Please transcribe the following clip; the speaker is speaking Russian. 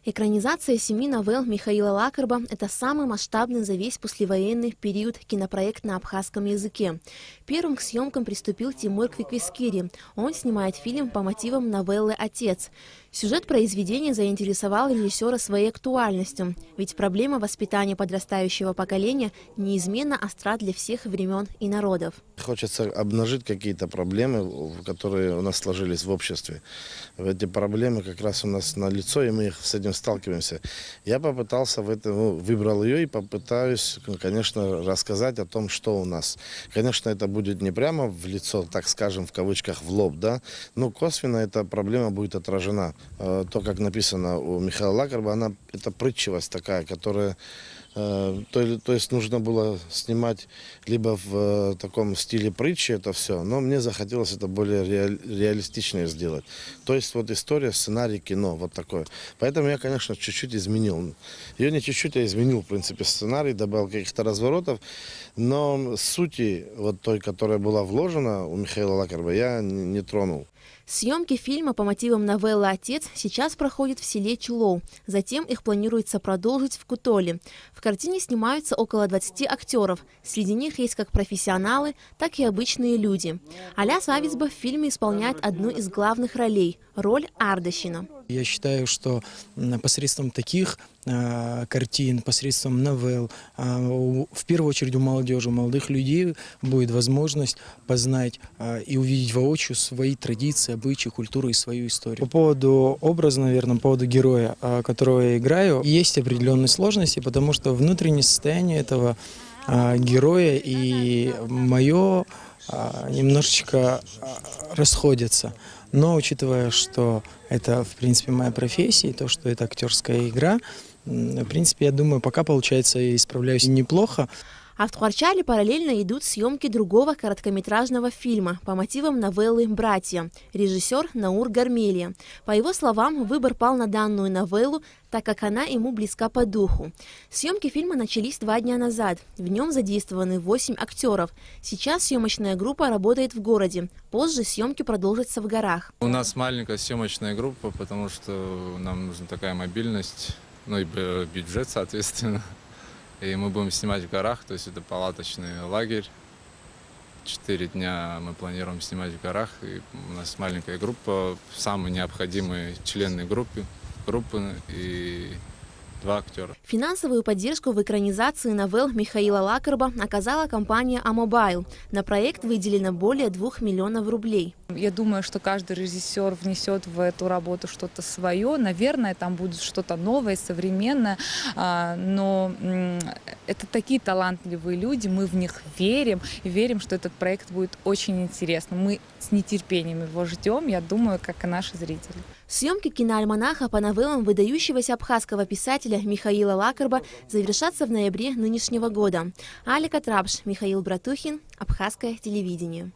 Экранизация 7 новелл Михаила Лакарба – это самый масштабный за весь послевоенный период кинопроект на абхазском языке. Первым к съемкам приступил Тимур Квиквискири. Он снимает фильм по мотивам новеллы «Отец». Сюжет произведения заинтересовал режиссера своей актуальностью, ведь проблема воспитания подрастающего поколения неизменно остра для всех времен и народов. Хочется обнажить какие-то проблемы, которые у нас сложились в обществе. Эти проблемы как раз у нас налицо, и мы с этим сталкиваемся. Я попытался выбрал ее и попытаюсь, конечно, рассказать о том, что у нас. Конечно, это будет не прямо в лицо, так скажем, в кавычках, в лоб, да, но косвенно эта проблема будет отражена. То, как написано у Михаила Лакарба, это притчивость такая, которая... То есть нужно было снимать либо в таком стиле притчи это все, но мне захотелось это более реалистичнее сделать. То есть вот история, сценарий, кино, вот такое. Поэтому я, конечно, чуть-чуть изменил. Ее не чуть-чуть, а изменил, в принципе, сценарий, добавил каких-то разворотов, но сути вот той, которая была вложена у Михаила Лакарба, я не тронул. Съемки фильма по мотивам новеллы «Отец» сейчас проходят в селе Чулоу. Затем их планируется продолжить в Кутоле. В картине снимаются около 20 актеров. Среди них есть как профессионалы, так и обычные люди. Аляс Авицба в фильме исполняет одну из главных ролей – роль Ардашина. Я считаю, что посредством таких картин, посредством новелл, в первую очередь у молодежи, у молодых людей будет возможность познать и увидеть воочию свои традиции, обычаи, культуру и свою историю. По поводу образа, наверное, по поводу героя, которого я играю, есть определенные сложности, потому что внутреннее состояние этого героя и мое немножечко расходятся. Но учитывая, что это, в принципе, моя профессия, и то, что это актерская игра, в принципе, я думаю, пока получается и справляюсь неплохо. А в Тхуарчале параллельно идут съемки другого короткометражного фильма по мотивам новеллы «Братья». Режиссер Наур Гармелия. По его словам, выбор пал на данную новеллу, так как она ему близка по духу. Съемки фильма начались 2 дня назад. В нем задействованы 8 актеров. Сейчас съемочная группа работает в городе. Позже съемки продолжатся в горах. У нас маленькая съемочная группа, потому что нам нужна такая мобильность, ну и бюджет, соответственно. И мы будем снимать в горах, то есть это палаточный лагерь. 4 дня мы планируем снимать в горах. И у нас маленькая группа, самые необходимые члены группы и 2 актера. Финансовую поддержку в экранизации новелл Михаила Лакарба оказала компания «Амобайл». На проект выделено более 2 миллионов рублей. Я думаю, что каждый режиссер внесет в эту работу что-то свое. Наверное, там будет что-то новое, современное. Но это такие талантливые люди, мы в них верим. И верим, что этот проект будет очень интересным. Мы с нетерпением его ждем, я думаю, как и наши зрители. Съемки киноальманаха по новеллам выдающегося абхазского писателя Михаила Лакарба завершатся в ноябре нынешнего года. Алика Трабш, Михаил Братухин, Абхазское телевидение.